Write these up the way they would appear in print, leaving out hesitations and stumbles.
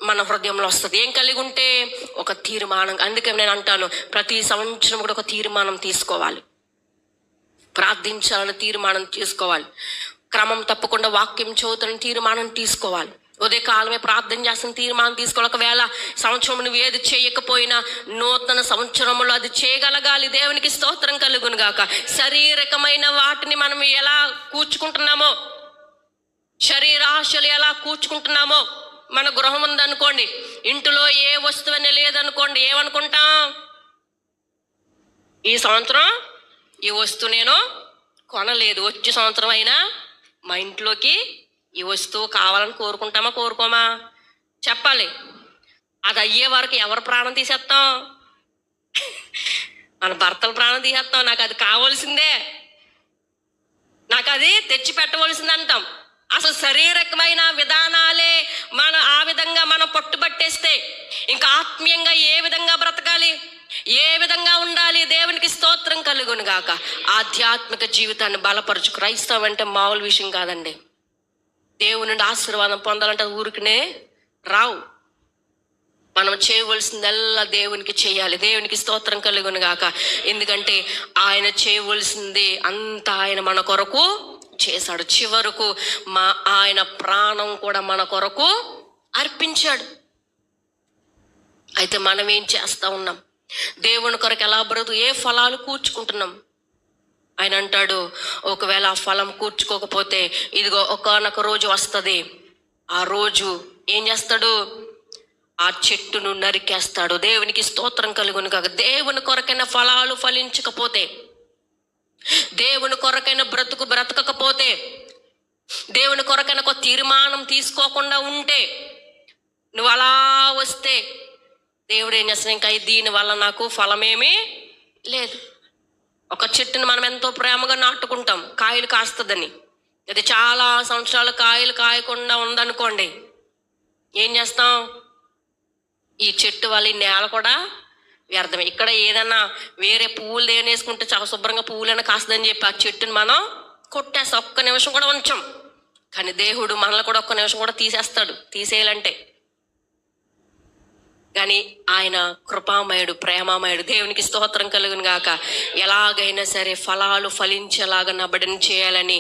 మన హృదయంలో వస్తుంది. ఏం కలిగి ఉంటే? ఒక తీర్మానం. అందుకే నేను అంటాను, ప్రతి సంవత్సరం కూడా ఒక తీర్మానం తీసుకోవాలి, ప్రార్థించాలని తీర్మానం తీసుకోవాలి, క్రమం తప్పకుండా వాక్యం చదువుతానని తీర్మానం తీసుకోవాలి, ఉదయకాలమే ప్రార్థన చేస్తున్న తీర్మానం తీసుకోవాలి. ఒకవేళ సంవత్సరం నువ్వు ఏది చేయకపోయినా నూతన సంవత్సరంలో అది చేయగలగాలి. దేవునికి స్తోత్రం కలుగును గాక. శారీరకమైన వాటిని మనం ఎలా కూర్చుకుంటున్నామో, శరీరాశలు ఎలా కూర్చుకుంటున్నామో, మన గృహం ఉందనుకోండి, ఇంటిలో ఏ వస్తువు లేదనుకోండి, ఏమనుకుంటాం? ఈ సంవత్సరం ఈ వస్తువు నేను కొనలేదు, వచ్చే సంవత్సరం అయినా మా ఇంట్లోకి ఈ వస్తువు కావాలని కోరుకుంటామా కోరుకోమా? చెప్పాలి. అది అయ్యే వరకు ఎవరు ప్రాణం తీసేస్తాం? మన భర్తల ప్రాణం తీసేస్తాం. నాకు అది కావాల్సిందే, నాకు అది తెచ్చి పెట్టవలసింది అంటాం. అసలు శారీరకమైన విధానాలే ఆ విధంగా మనం పట్టుబట్టేస్తే ఇంకా ఆత్మీయంగా ఏ విధంగా బ్రతకాలి, ఏ విధంగా ఉండాలి? దేవునికి స్తోత్రం కలుగును గాక. ఆధ్యాత్మిక జీవితాన్ని బలపరచు. క్రైస్తవం అంటే మామూలు విషయం కాదండి. దేవుని నుండి ఆశీర్వాదం పొందాలంటే ఊరికనే రావు. మనం చేయవలసిందల్లా దేవునికి చేయాలి. దేవునికి స్తోత్రం కలుగును గాక. ఎందుకంటే ఆయన చేయవలసింది అంతా ఆయన మన కొరకు చేశాడు. చివరకు ఆయన ప్రాణం కూడా మన కొరకు అర్పించాడు. అయితే మనం ఏం చేస్తా ఉన్నాం? దేవుని కొరకు ఎలా ఏ ఫలాలు కూర్చుకుంటున్నాం? ఆయన అంటాడు, ఒకవేళ ఆ ఫలం కూర్చుకోకపోతే ఇదిగో ఒకానొక రోజు వస్తుంది, ఆ రోజు ఏం చేస్తాడు? ఆ చెట్టును నరికేస్తాడు. దేవునికి స్తోత్రం కలుగును కాక. దేవుని కొరకైన ఫలాలు ఫలించకపోతే, దేవుని కొరకైన బ్రతకకపోతే, దేవుని కొరకైన ఒక తీర్మానం తీసుకోకుండా ఉంటే, నువ్వు అలా వస్తే దేవుడు ఏం చేస్తాడు? ఇంకా దీనివల్ల నాకు ఫలమేమీ లేదు. ఒక చెట్టును మనం ఎంతో ప్రేమగా నాటుకుంటాం, కాయలు కాస్తుందని. అది చాలా సంవత్సరాలు కాయలు కాయకుండా ఉందనుకోండి, ఏం చేస్తాం? ఈ చెట్టు వల్ల ఈ నేల కూడా వ్యర్థమే. ఇక్కడ ఏదన్నా వేరే పువ్వులు వేసుకుంటే చాలా శుభ్రంగా పువ్వులైనా కాస్తుందని చెప్పి ఆ చెట్టుని మనం కొట్టేస్తాం. ఒక్క నిమిషం కూడా ఉంచాం. కానీ దేవుడు మనల్ని కూడా ఒక్క నిమిషం కూడా తీసేస్తాడు, తీసేయాలంటే. కానీ ఆయన కృపామయుడు, ప్రేమామయుడు. దేవునికి స్తోత్రం కలుగును గాక. ఎలాగైనా సరే ఫలాలు ఫలించేలాగా నా బిడ్డను చేయాలని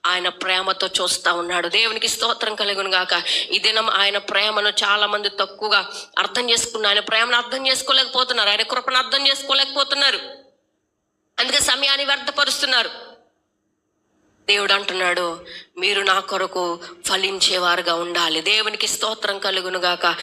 ఆయన ప్రేమతో చూస్తూ ఉన్నాడు. దేవునికి స్తోత్రం కలుగును గాక. ఈ దినం ఆయన ప్రేమను చాలా మంది తక్కువగా అర్థం చేసుకున్నారు. ఆయన ప్రేమను అర్థం చేసుకోలేకపోతున్నారు, ఆయన కృపను అర్థం చేసుకోలేకపోతున్నారు. అందుకే సమయాన్ని వ్యర్థపరుస్తున్నారు. దేవుడు అంటున్నాడు, మీరు నా కొరకు ఫలించేవారుగా ఉండాలి. దేవునికి స్తోత్రం కలుగును గాక.